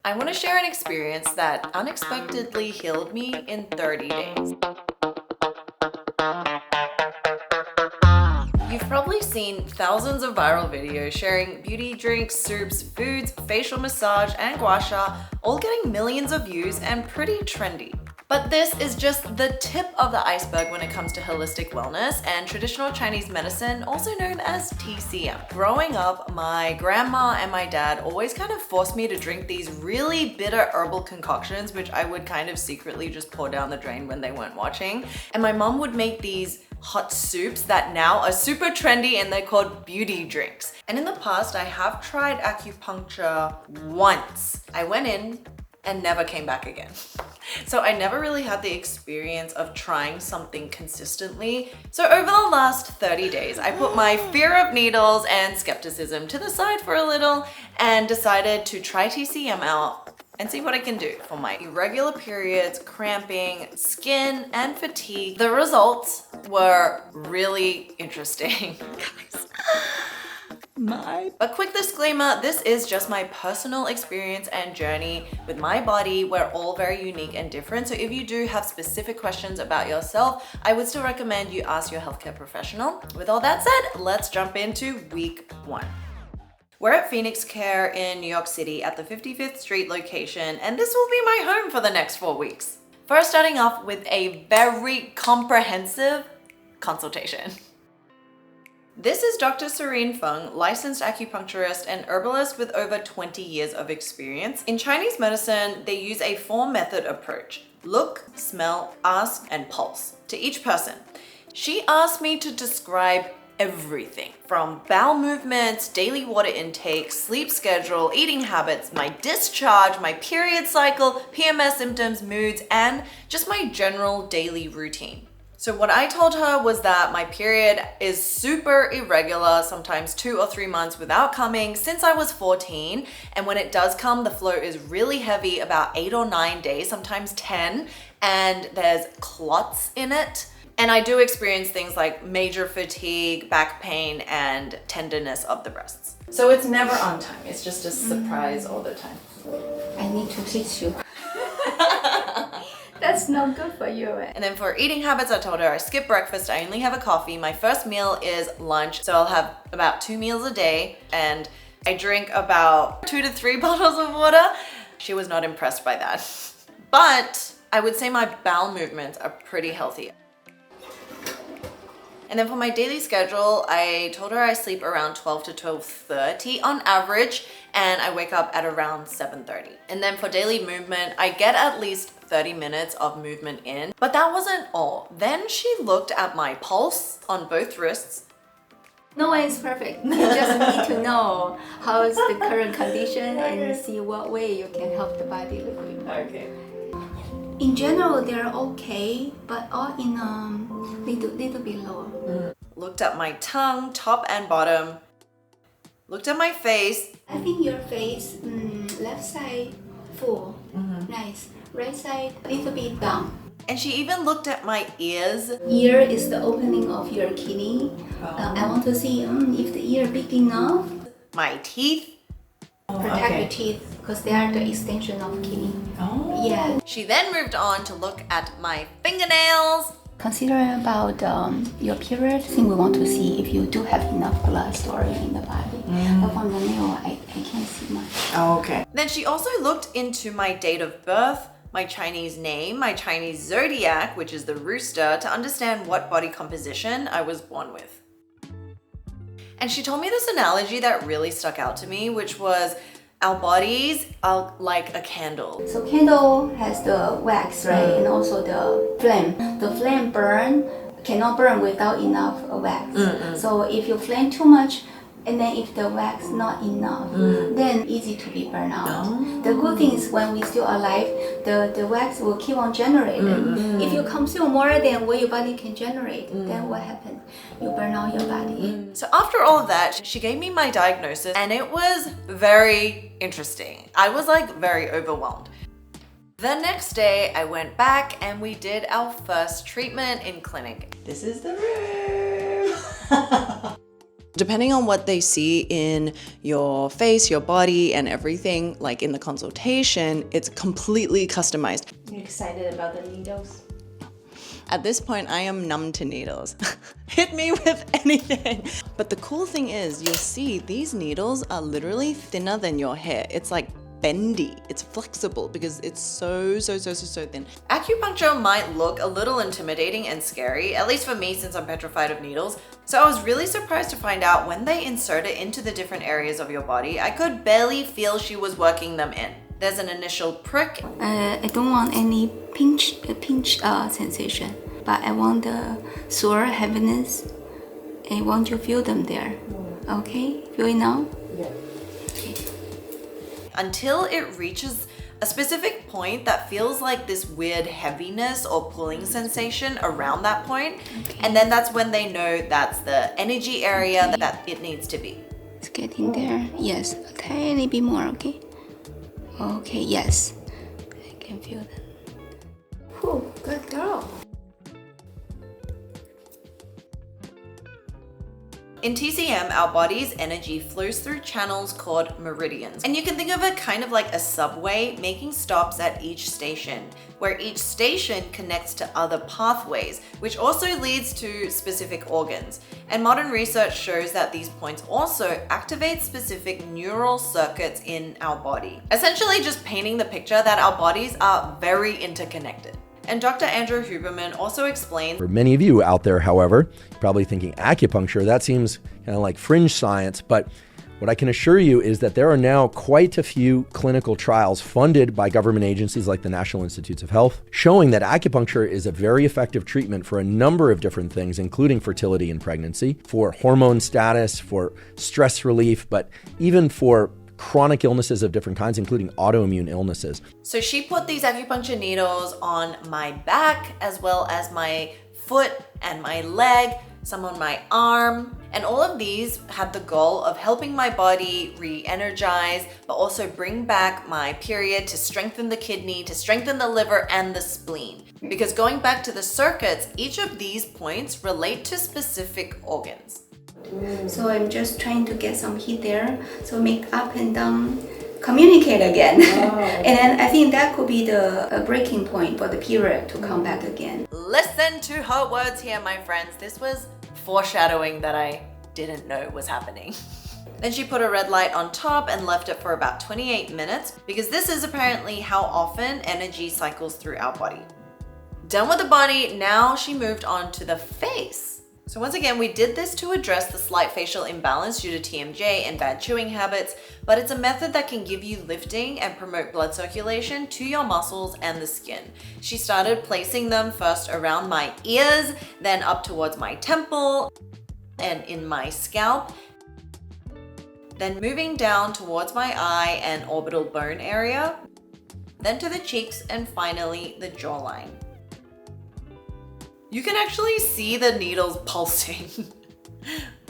I want to share an experience that unexpectedly healed me in 30 days. You've probably seen thousands of viral videos sharing beauty drinks, soups, foods, facial massage, and gua sha, all getting millions of views and pretty trendy. But this is just the tip of the iceberg when it comes to holistic wellness and traditional Chinese medicine, also known as TCM. Growing up, my grandma and my dad always kind of forced me to drink these really bitter herbal concoctions, which I would kind of secretly just pour down the drain when they weren't watching. And my mom would make these hot soups that now are super trendy and they're called beauty drinks. And in the past, I have tried acupuncture once. I went in and never came back again. So I never really had the experience of trying something consistently. So over the last 30 days, I put my fear of needles and skepticism to the side for a little and decided to try TCM out and see what I can do for my irregular periods, cramping, skin, and fatigue. The results were really interesting, guys. A quick disclaimer, this is just my personal experience and journey with my body. We're all very unique and different. So if you do have specific questions about yourself, I would still recommend you ask your healthcare professional. With all that said, let's jump into week 1. We're at Phoenix Care in New York City at the 55th Street location, and this will be my home for the next 4 weeks. First, starting off with a very comprehensive consultation. This is Dr. Serene Feng, licensed acupuncturist and herbalist with over 20 years of experience. In Chinese medicine, they use a 4-method approach: look, smell, ask, and pulse to each person. She asked me to describe everything from bowel movements, daily water intake, sleep schedule, eating habits, my discharge, my period cycle, PMS symptoms, moods, and just my general daily routine. So what I told her was that my period is super irregular, sometimes 2 or 3 months without coming since I was 14. And when it does come, the flow is really heavy, about 8 or 9 days, sometimes 10, and there's clots in it. And I do experience things like major fatigue, back pain, and tenderness of the breasts. So it's never on time. It's just a surprise all the time. I need to teach you. That's not good for you. And then for eating habits, I told her I skip breakfast, I only have a coffee. My first meal is lunch, so I'll have about 2 meals a day, and I drink about 2 to 3 bottles of water. She was not impressed by that. But I would say my bowel movements are pretty healthy. And then for my daily schedule, I told her I sleep around 12 to 12:30 on average, and I wake up at around 7:30. And then for daily movement, I get at least 30 minutes of movement in, but that wasn't all. Then she looked at my pulse on both wrists. No one is perfect. You just need to know how is the current condition and see what way you can help the body look good. Okay. In general, they're okay, but all in little bit lower. Looked at my tongue, top and bottom. Looked at my face. I think your face, left side full, nice. Right side a little bit down. And she even looked at my ears. Ear is the opening of your kidney. I want to see if the ear big enough. My teeth. Protect your teeth because they are the extension of kidney. Oh. Yeah. She then moved on to look at my fingernails. Considering about your period, I think we want to see if you do have enough blood storage in the body. But from the nail, I can't see much. Oh, okay. Then she also looked into my date of birth, my Chinese name, my Chinese zodiac, which is the rooster, to understand what body composition I was born with. And she told me this analogy that really stuck out to me, which was our bodies are like a candle. So candle has the wax, right? And also the flame. The flame cannot burn without enough wax. So if you flame too much, and then if the wax not enough, then easy to be burned out. The good thing is when we still alive, the wax will keep on generating. If you consume more than what your body can generate, then what happens? You burn out your body. So after all of that, she gave me my diagnosis, and it was very interesting. I was like very overwhelmed. The next day, I went back and we did our first treatment in clinic. This is the room. Depending on what they see in your face, your body, and everything, like in the consultation, it's completely customized. You excited about the needles? At this point, I am numb to needles. Hit me with anything. But the cool thing is, you'll see these needles are literally thinner than your hair. It's like bendy, it's flexible because it's so thin. Acupuncture might look a little intimidating and scary, at least for me since I'm petrified of needles. So I was really surprised to find out when they insert it into the different areas of your body, I could barely feel she was working them in. There's an initial prick. I don't want any pinch sensation, but I want the sore heaviness. I want you to feel them there. Okay, feel it now? Yeah. Until it reaches a specific point that feels like this weird heaviness or pulling sensation around that point. Okay. And then that's when they know that's the energy area that it needs to be. It's getting there. Yes, a tiny bit more, okay? Okay, yes. I can feel that. Whew, good girl. In TCM, our body's energy flows through channels called meridians. And you can think of it kind of like a subway, making stops at each station, where each station connects to other pathways, which also leads to specific organs. And modern research shows that these points also activate specific neural circuits in our body. Essentially just painting the picture that our bodies are very interconnected. And Dr. Andrew Huberman also explains, For many of you out there, however, probably thinking acupuncture, that seems kind of like fringe science, but what I can assure you is that there are now quite a few clinical trials funded by government agencies like the National Institutes of Health, showing that acupuncture is a very effective treatment for a number of different things, including fertility and pregnancy, for hormone status, for stress relief, but even for chronic illnesses of different kinds, including autoimmune illnesses. so she put these acupuncture needles on my back as well as my foot and my leg, some on my arm, and all of these had the goal of helping my body re-energize, but also bring back my period, to strengthen the kidney, to strengthen the liver and the spleen. Because going back to the circuits, each of these points relate to specific organs. So I'm just trying to get some heat there, so make up and down communicate again. And then I think that could be the breaking point for the period to come back again. Listen to her words here, my friends. This was foreshadowing that I didn't know was happening. Then she put a red light on top and left it for about 28 minutes because this is apparently how often energy cycles through our body. Done with the body, now she moved on to the face. So once again, we did this to address the slight facial imbalance due to TMJ and bad chewing habits, but it's a method that can give you lifting and promote blood circulation to your muscles and the skin. She started placing them first around my ears, then up towards my temple and in my scalp, then moving down towards my eye and orbital bone area, then to the cheeks, and finally the jawline. You can actually see the needles pulsing.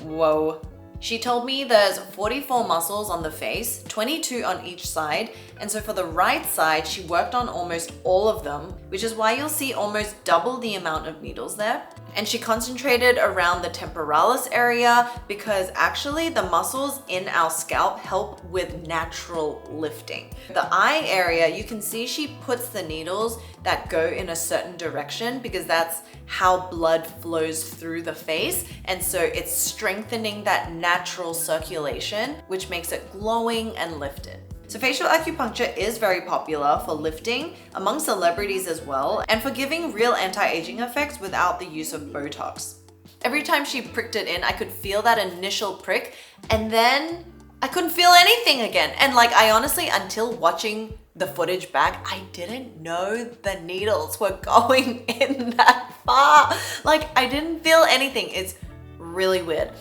Whoa. She told me there's 44 muscles on the face, 22 on each side, and so for the right side, she worked on almost all of them, which is why you'll see almost double the amount of needles there. And she concentrated around the temporalis area because actually the muscles in our scalp help with natural lifting. The eye area, you can see she puts the needles that go in a certain direction because that's how blood flows through the face. And so it's strengthening that natural circulation, which makes it glowing and lifted. So facial acupuncture is very popular for lifting among celebrities as well, and for giving real anti-aging effects without the use of Botox. Every time she pricked it in, I could feel that initial prick, and then I couldn't feel anything again. And like, I honestly, until watching the footage back, I didn't know the needles were going in that far. Like, I didn't feel anything. It's really weird.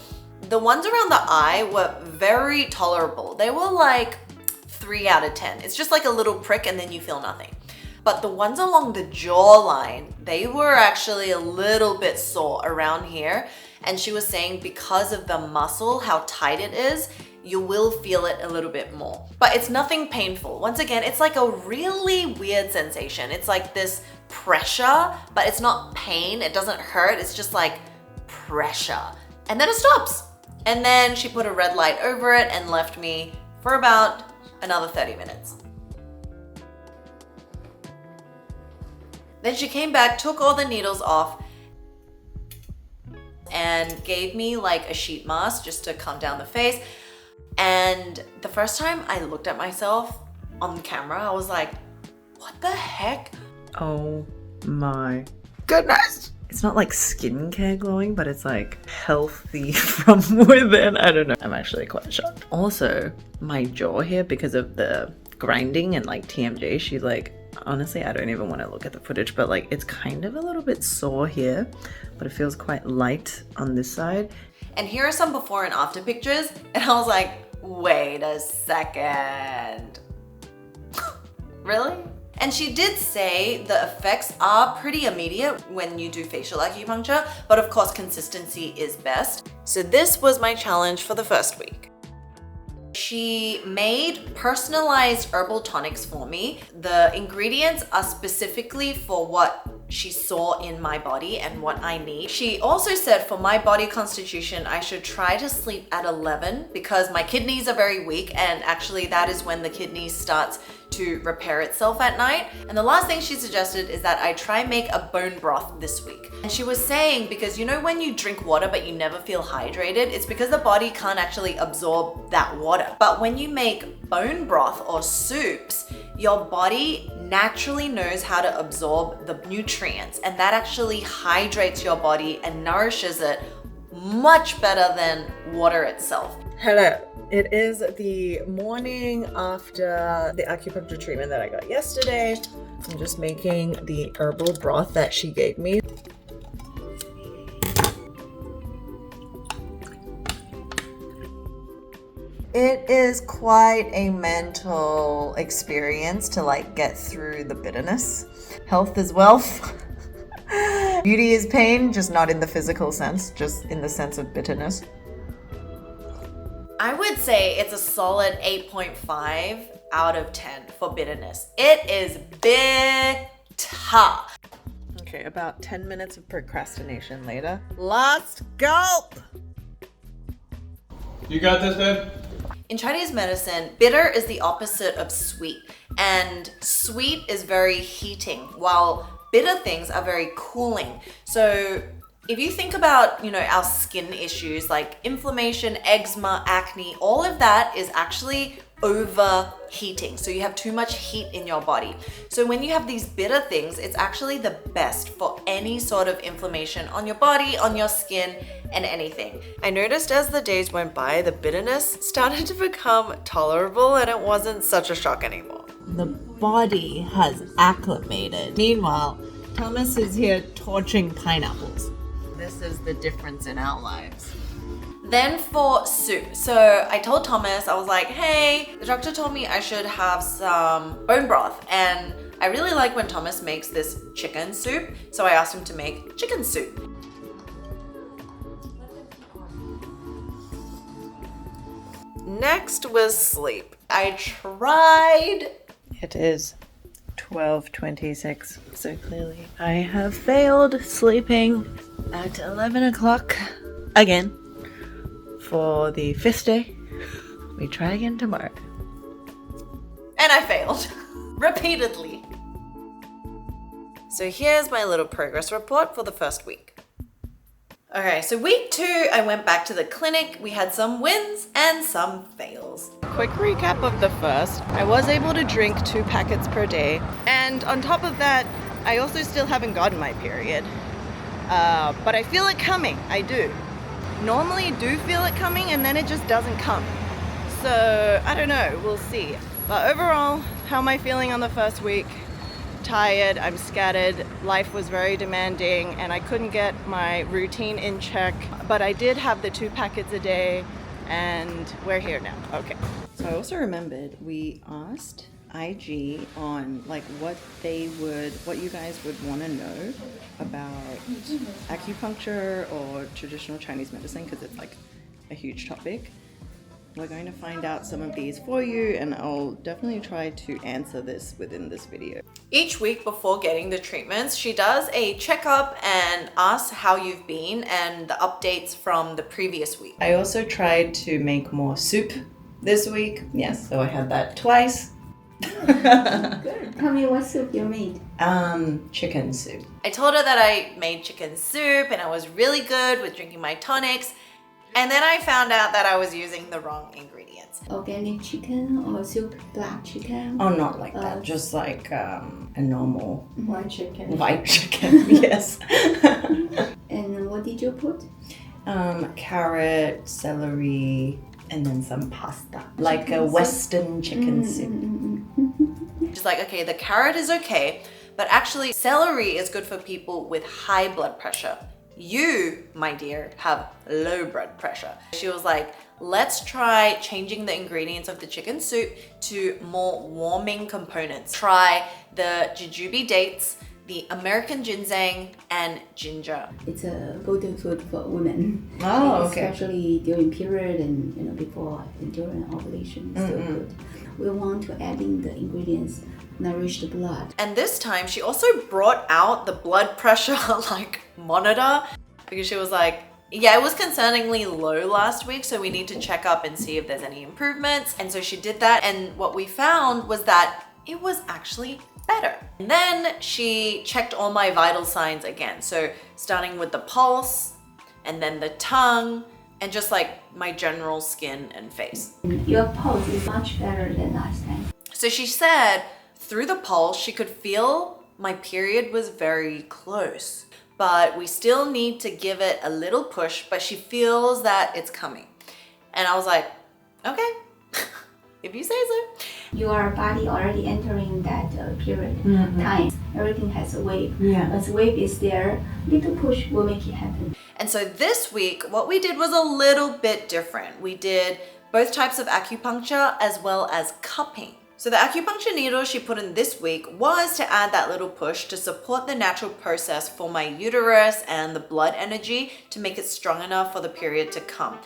The ones around the eye were very tolerable. They were like 3 out of 10. It's just like a little prick and then you feel nothing. But the ones along the jawline, they were actually a little bit sore around here. And she was saying because of the muscle, how tight it is, you will feel it a little bit more. But it's nothing painful. Once again, it's like a really weird sensation. It's like this pressure, but it's not pain. It doesn't hurt. It's just like pressure. And then it stops. And then she put a red light over it and left me for about another 30 minutes. Then she came back, took all the needles off, and gave me like a sheet mask just to calm down the face. And the first time I looked at myself on camera, I was like, what the heck? Oh my goodness. It's not like skincare glowing, but it's like healthy from within. I don't know. I'm actually quite shocked. Also, my jaw here, because of the grinding and like TMJ, she like, honestly, I don't even want to look at the footage, but like it's kind of a little bit sore here, but it feels quite light on this side. And here are some before and after pictures. And I was like, wait a second. Really? And she did say the effects are pretty immediate when you do facial acupuncture, but of course consistency is best. So this was my challenge for the first week. She made personalized herbal tonics for me. The ingredients are specifically for what she saw in my body and what I need. She also said for my body constitution, I should try to sleep at 11 because my kidneys are very weak, and actually that is when the kidney starts to repair itself at night. And the last thing she suggested is that I try make a bone broth this week. And she was saying, because you know when you drink water but you never feel hydrated, it's because the body can't actually absorb that water. But when you make bone broth or soups, your body naturally knows how to absorb the nutrients, and that actually hydrates your body and nourishes it much better than water itself. Hello. It is the morning after the acupuncture treatment that I got yesterday. I'm just making the herbal broth that she gave me. It is quite a mental experience to like get through the bitterness. Health is wealth. Beauty is pain, just not in the physical sense, just in the sense of bitterness. I would say it's a solid 8.5 out of 10 for bitterness. It is bitter. Okay, about 10 minutes of procrastination later. Last gulp! You got this, babe? In Chinese medicine, bitter is the opposite of sweet, and sweet is very heating, while bitter things are very cooling. So if you think about, our skin issues like inflammation, eczema, acne, all of that is actually overheating. So you have too much heat in your body. So when you have these bitter things, it's actually the best for any sort of inflammation on your body, on your skin, and anything. I noticed as the days went by, the bitterness started to become tolerable and it wasn't such a shock anymore. The body has acclimated. Meanwhile, Thomas is here torching pineapples. This is the difference in our lives. Then for soup. So I told Thomas, I was like, hey, the doctor told me I should have some bone broth. And I really like when Thomas makes this chicken soup. So I asked him to make chicken soup. Next was sleep. I tried. It is 12:26, so clearly I have failed sleeping at 11 o'clock again for the 5th day. We try again tomorrow. And I failed repeatedly. So here's my little progress report for the first week. Okay, so week 2, I went back to the clinic. We had some wins and some fails. Quick recap of the first. I was able to drink 2 packets per day. And on top of that, I also still haven't gotten my period. But I feel it coming. I do. Normally do feel it coming and then it just doesn't come. So I don't know, we'll see. But overall, how am I feeling on the first week? Tired, I'm scattered, life was very demanding and I couldn't get my routine in check. But I did have the 2 packets a day and we're here now. Okay. So I also remembered we asked IG on like what you guys would want to know about acupuncture or traditional Chinese medicine, because it's like a huge topic. we're going to find out some of these for you, and I'll definitely try to answer this within this video. Each week before getting the treatments, she does a checkup and asks how you've been and the updates from the previous week. I also tried to make more soup this week. Yes, so I had that twice. Good. Tell me what soup you made. Chicken soup. I told her that I made chicken soup and I was really good with drinking my tonics. And then I found out that I was using the wrong ingredients. Organic chicken or soup black chicken? Oh, not like that. Just like a normal White chicken. white chicken. Yes. And what did you put? Carrot, celery, and then some pasta. Like a Western chicken soup. Just like, okay, the carrot is okay, but actually celery is good for people with high blood pressure. You, my dear, have low blood pressure. She was like, let's try changing the ingredients of the chicken soup to more warming components. Try the jujube dates, the American ginseng, and ginger. It's a golden food for women. Oh, And okay. especially during period and before and during ovulation. It's still good. We want to add in the ingredients nourish the blood. And this time she also brought out the blood pressure like monitor, because she was like, yeah, it was concerningly low last week, so we need to check up and see if there's any improvements. And so she did that, and what we found was that it was actually better. And then she checked all my vital signs again. So starting with the pulse, and then the tongue, and just like my general skin and face. Your pulse is much better than last time. So she said through the pulse, she could feel my period was very close, but we still need to give it a little push, but she feels that it's coming. And I was like, okay, if you say so. Your body already entering that period time. Everything has a wave. Yeah. As wave is there, little push will make it happen. And so this week, what we did was a little bit different. We did both types of acupuncture as well as cupping. So the acupuncture needle she put in this week was to add that little push to support the natural process for my uterus and the blood energy to make it strong enough for the period to come.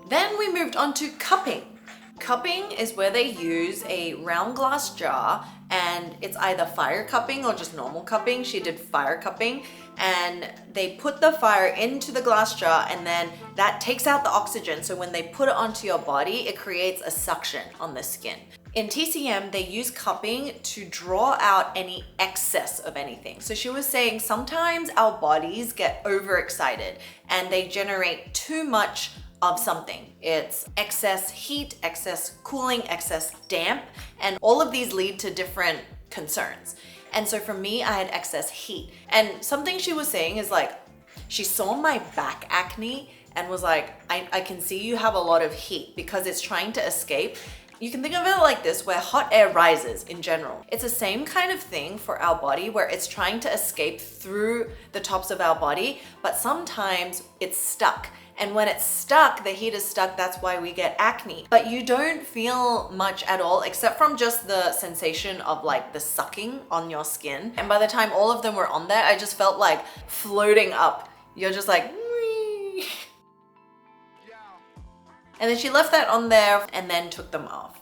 Then we moved on to cupping. Cupping is where they use a round glass jar, and it's either fire cupping or just normal cupping. She did fire cupping, and they put the fire into the glass jar, and then that takes out the oxygen. So when they put it onto your body, it creates a suction on the skin. In TCM, they use cupping to draw out any excess of anything. So she was saying sometimes our bodies get overexcited and they generate too much of something. It's excess heat, excess cooling, excess damp, and all of these lead to different concerns. And so for me, I had excess heat. And something she was saying is like, she saw my back acne and was like, I can see you have a lot of heat because it's trying to escape. You can think of it like this, where hot air rises in general. It's the same kind of thing for our body where it's trying to escape through the tops of our body, but sometimes it's stuck. And when it's stuck, the heat is stuck, that's why we get acne. But you don't feel much at all, except from just the sensation of like the sucking on your skin. And by the time all of them were on there, I just felt like floating up. You're just like, whee. And then she left that on there and then took them off.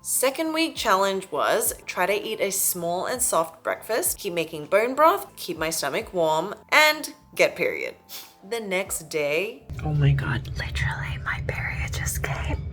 Second week challenge was try to eat a small and soft breakfast, keep making bone broth, keep my stomach warm, and get period. The next day, Oh my god, literally my period just came.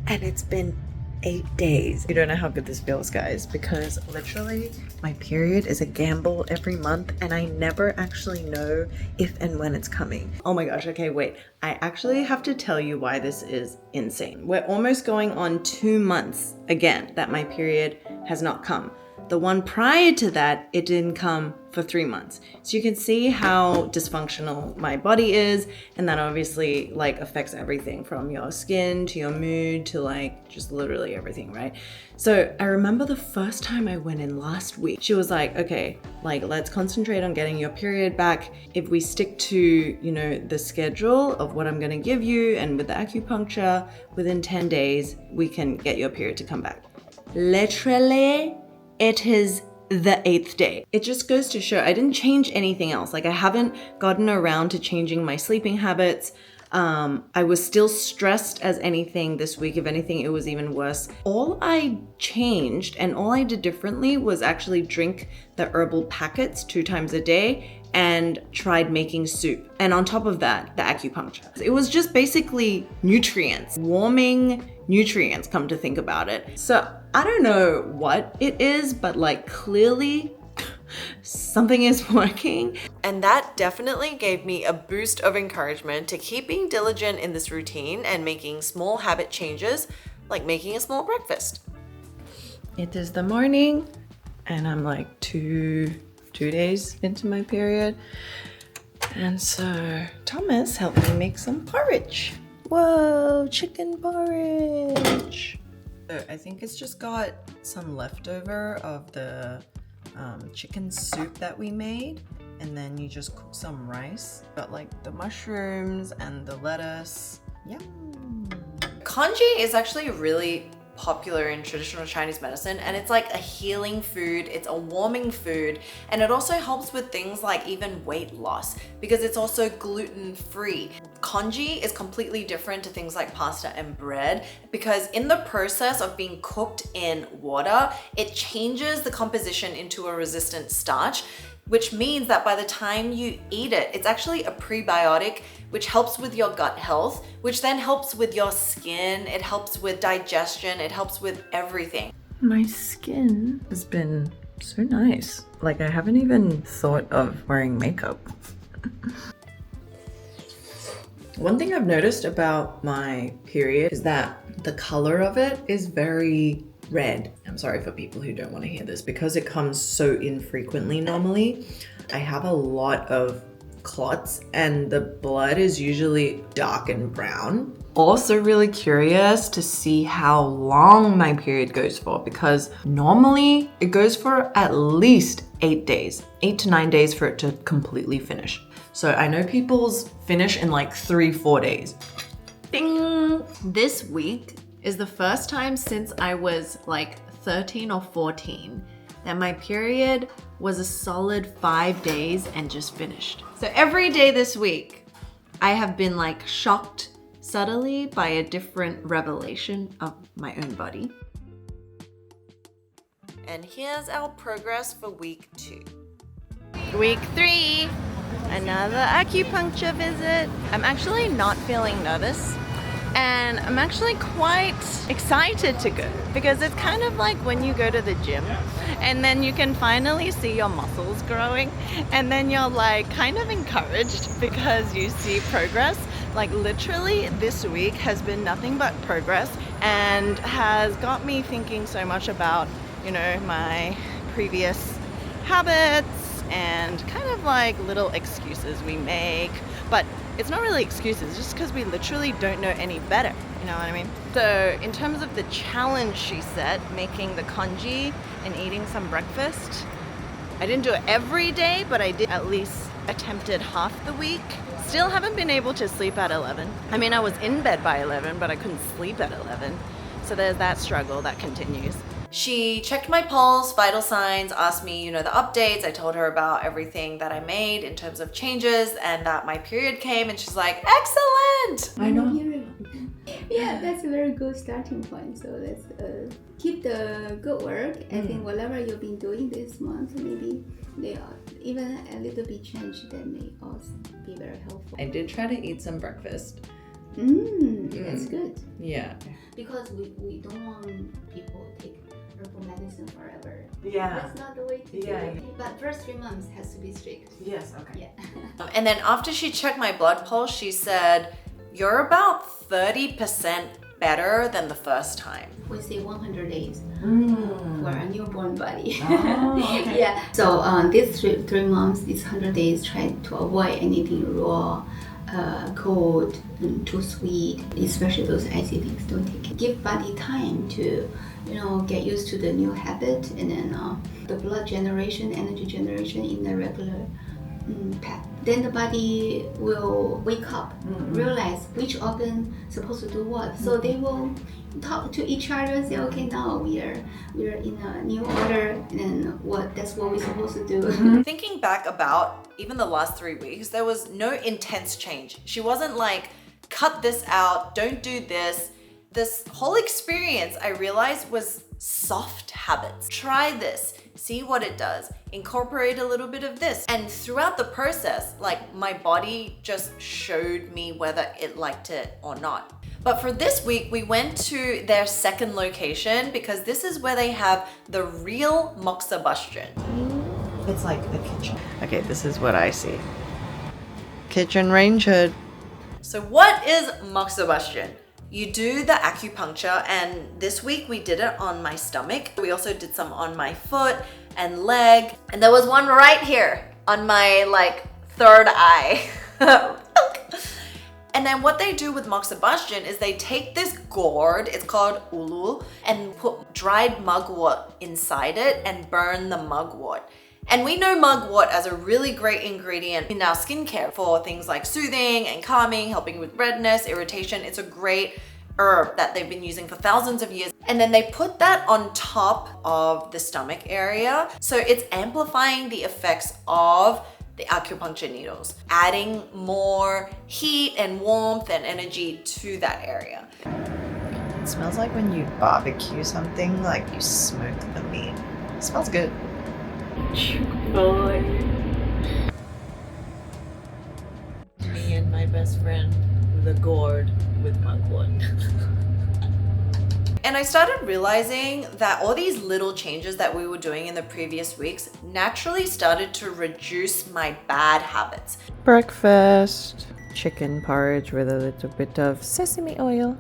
And it's been 8 days. You don't know how good this feels, guys, because literally my period is a gamble every month and I never actually know if and when it's coming. Oh my gosh, okay, wait. I actually have to tell you why this is insane. We're almost going on 2 months again that my period has not come. The one prior to that, it didn't come for 3 months. So you can see how dysfunctional my body is, and that obviously like affects everything from your skin to your mood to like just literally everything, right? So I remember the first time I went in last week, she was like, okay, like let's concentrate on getting your period back. If we stick to, you know, the schedule of what I'm gonna give you and with the acupuncture, within 10 days, we can get your period to come back. literally, it is the 8th day. It just goes to show I didn't change anything else. Like I haven't gotten around to changing my sleeping habits. I was still stressed as anything this week. If anything, it was even worse. All I changed and all I did differently was actually drink the herbal packets 2 times a day and tried making soup. And on top of that, the acupuncture. It was just basically nutrients, warming nutrients, come to think about it. So I don't know what it is, but like clearly something is working. And that definitely gave me a boost of encouragement to keep being diligent in this routine and making small habit changes, like making a small breakfast. It is the morning and I'm like two days into my period. And so Thomas helped me make some porridge. Whoa, chicken porridge. So I think it's just got some leftover of the chicken soup that we made, and then you just cook some rice. Got like the mushrooms and the lettuce. Yum. Congee is actually really popular in traditional Chinese medicine, and it's like a healing food, it's a warming food, and it also helps with things like even weight loss because it's also gluten-free. Congee is completely different to things like pasta and bread because in the process of being cooked in water, it changes the composition into a resistant starch, which means that by the time you eat it, it's actually a prebiotic, which helps with your gut health, which then helps with your skin, it helps with digestion, it helps with everything. My skin has been so nice. Like I haven't even thought of wearing makeup. One thing I've noticed about my period is that the color of it is very red. I'm sorry for people who don't want to hear this because it comes so infrequently normally. I have a lot of clots and the blood is usually dark and brown. Also really curious to see how long my period goes for because normally it goes for at least 8 days, 8 to 9 days for it to completely finish. So I know people's finish in like 3-4 days. Ding! This week is the first time since I was like 13 or 14 that my period was a solid 5 days and just finished. So every day this week, I have been like shocked subtly by a different revelation of my own body. And here's our progress for week 2. Week 3, another acupuncture visit. I'm actually not feeling nervous. And I'm actually quite excited to go because it's kind of like when you go to the gym and then you can finally see your muscles growing and then you're like kind of encouraged because you see progress. Like literally this week has been nothing but progress and has got me thinking so much about, you know, my previous habits and kind of like little excuses we make. But it's not really excuses, just because we literally don't know any better, you know what I mean? So in terms of the challenge she set, making the congee and eating some breakfast, I didn't do it every day, but I did at least attempted half the week. Still haven't been able to sleep at 11. I mean, I was in bed by 11, but I couldn't sleep at 11. So there's that struggle that continues. She checked my pulse, vital signs, asked me, you know, the updates. I told her about everything that I made in terms of changes and that my period came and she's like, excellent! I know. Yeah, that's a very good starting point. So let's keep the good work. I think whatever you've been doing this month, maybe they are even a little bit changed that may also be very helpful. I did try to eat some breakfast. That's good. Yeah. Because we don't want people to take herbal medicine forever. Yeah. That's not the way to do it. But first 3 months has to be strict. Yes, okay. Yeah. And then after she checked my blood pulse, she said, you're about 30% better than the first time. We say 100 days for a newborn body. Oh, okay. Yeah. So these 3 months, these 100 days, try to avoid anything raw, cold, and too sweet, especially those icy things. Don't take it. Give body time to, you know, get used to the new habit, and then the blood generation, energy generation in the regular then the body will wake up, realize which organ supposed to do what. So they will talk to each other, say, okay, now we are in a new order, and that's what we're supposed to do. Thinking back about even the last 3 weeks, there was no intense change. She wasn't like, cut this out, don't do this. This whole experience, I realized, was soft habits. Try this, see what it does, incorporate a little bit of this. And throughout the process, like, my body just showed me whether it liked it or not. But for this week, we went to their second location because this is where they have the real moxabustion. It's like the kitchen. Okay, this is what I see. Kitchen range hood. So what is moxabustion? You do the acupuncture, and this week we did it on my stomach. We also did some on my foot and leg. And there was one right here on my third eye. And then what they do with moxabustion is they take this gourd, it's called ulu, and put dried mugwort inside it and burn the mugwort. And we know mugwort as a really great ingredient in our skincare for things like soothing and calming, helping with redness, irritation. It's a great herb that they've been using for thousands of years. And then they put that on top of the stomach area. So it's amplifying the effects of the acupuncture needles, adding more heat and warmth and energy to that area. It smells like when you barbecue something, like you smoke the meat. It smells good. Me and my best friend, the gourd with mugwort. And I started realizing that all these little changes that we were doing in the previous weeks naturally started to reduce my bad habits. Breakfast, chicken porridge with a little bit of sesame oil.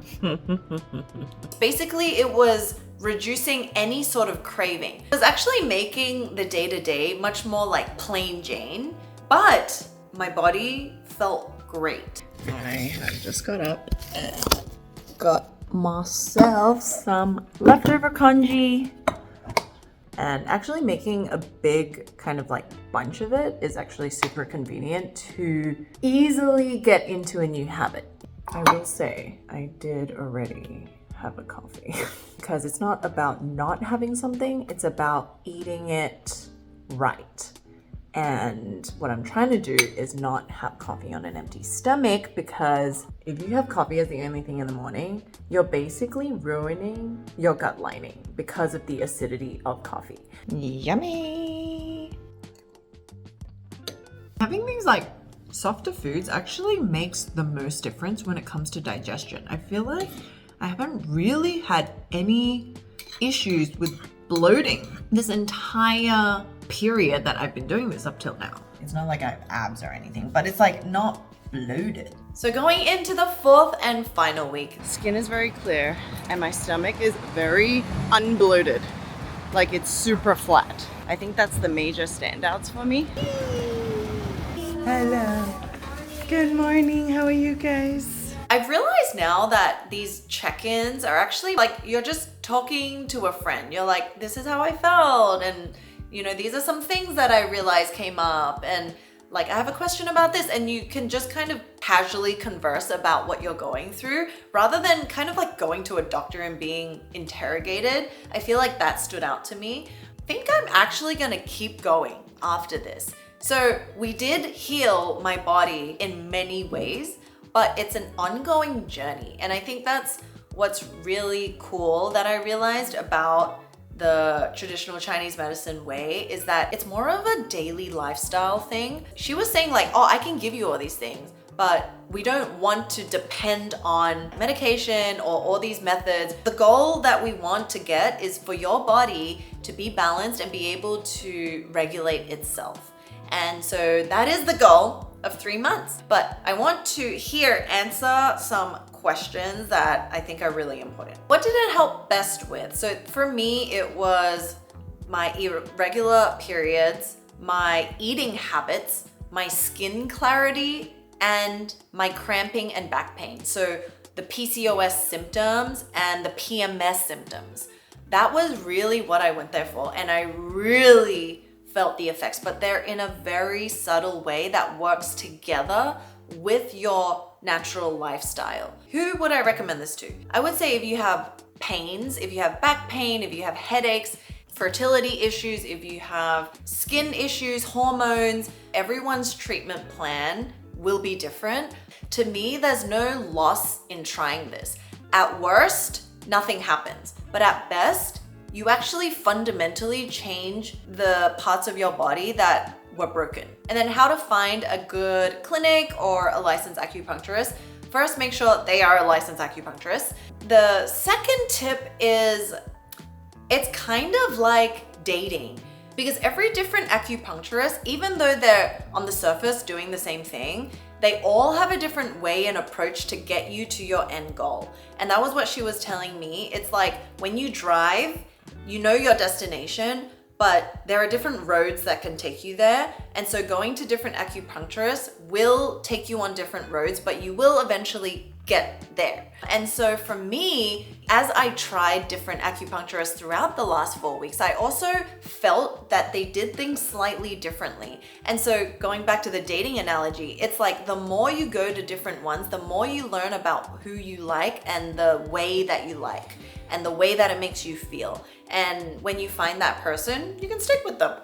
Basically, it was reducing any sort of craving. It was actually making the day-to-day much more like plain Jane, but my body felt great. I have just got up and got myself some leftover congee, and actually making a big kind of bunch of it is actually super convenient to easily get into a new habit. I will say I did already have a coffee because it's not about not having something, it's about eating it right. And what I'm trying to do is not have coffee on an empty stomach, because if you have coffee as the only thing in the morning, you're basically ruining your gut lining because of the acidity of coffee. Yummy! Having things like softer foods actually makes the most difference when it comes to digestion. I feel like I haven't really had any issues with bloating this entire period that I've been doing this up till now. It's not like I have abs or anything, but it's not bloated. So going into the fourth and final week. Skin is very clear and my stomach is very unbloated. It's super flat. I think that's the major standouts for me. Hello. Good morning. How are you guys? I've realized now that these check-ins are actually you're just talking to a friend. You're like, this is how I felt, and these are some things that I realized came up, and I have a question about this, and you can just kind of casually converse about what you're going through rather than kind of going to a doctor and being interrogated. I feel like that stood out to me. I think I'm actually gonna keep going after this. So we did heal my body in many ways, but it's an ongoing journey. And I think that's what's really cool that I realized about the traditional Chinese medicine way, is that it's more of a daily lifestyle thing. She was saying oh, I can give you all these things, but we don't want to depend on medication or all these methods. The goal that we want to get is for your body to be balanced and be able to regulate itself. And so that is the goal of 3 months. But I want to answer some questions that I think are really important. What did it help best with? So for me, it was my irregular periods, my eating habits, my skin clarity, and my cramping and back pain. So the PCOS symptoms and the PMS symptoms. That was really what I went there for. And I really felt the effects, but they're in a very subtle way that works together with your natural lifestyle. Who would I recommend this to? I would say if you have pains, if you have back pain, if you have headaches, fertility issues, if you have skin issues, hormones, everyone's treatment plan will be different. To me, there's no loss in trying this. At worst, nothing happens, but at best, you actually fundamentally change the parts of your body that were broken. And then how to find a good clinic or a licensed acupuncturist. First, make sure they are a licensed acupuncturist. The second tip is it's kind of like dating, because every different acupuncturist, even though they're on the surface doing the same thing, they all have a different way and approach to get you to your end goal. And that was what she was telling me. It's like when you drive, you know your destination, but there are different roads that can take you there. And so going to different acupuncturists will take you on different roads, but you will eventually get there. And so for me, as I tried different acupuncturists throughout the last 4 weeks, I also felt that they did things slightly differently. And so going back to the dating analogy, it's like the more you go to different ones, the more you learn about who you like and the way that you like and the way that it makes you feel. And when you find that person, you can stick with them.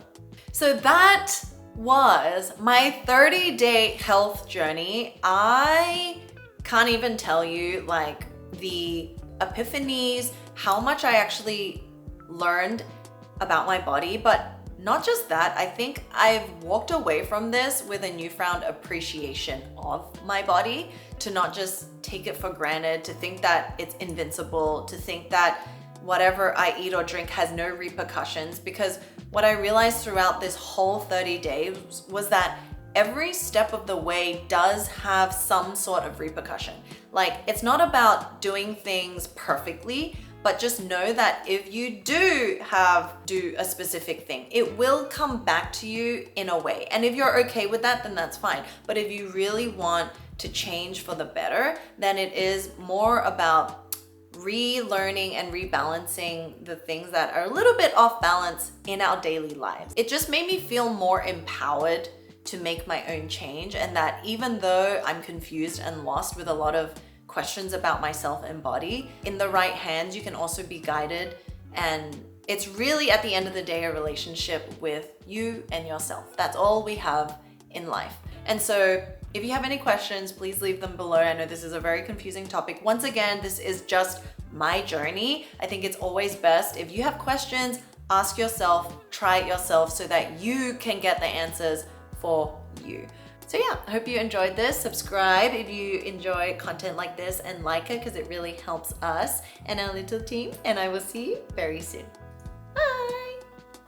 So that was my 30-day health journey. I can't even tell you like the epiphanies, how much I actually learned about my body, but not just that, I think I've walked away from this with a newfound appreciation of my body, to not just take it for granted, to think that it's invincible, to think that whatever I eat or drink has no repercussions. Because what I realized throughout this whole 30 days was that every step of the way does have some sort of repercussion. Like, it's not about doing things perfectly, but just know that if you do a specific thing, it will come back to you in a way. And if you're okay with that, then that's fine. But if you really want to change for the better, then it is more about relearning and rebalancing the things that are a little bit off balance in our daily lives. It just made me feel more empowered to make my own change, and that even though I'm confused and lost with a lot of questions about myself and body, in the right hands, you can also be guided. And it's really, at the end of the day, a relationship with you and yourself. That's all we have in life. And so if you have any questions, please leave them below. I know this is a very confusing topic. Once again, this is just my journey. I think it's always best if you have questions, ask yourself, try it yourself so that you can get the answers for you. So yeah, I hope you enjoyed this. Subscribe if you enjoy content like this, and like it because it really helps us and our little team. And I will see you very soon.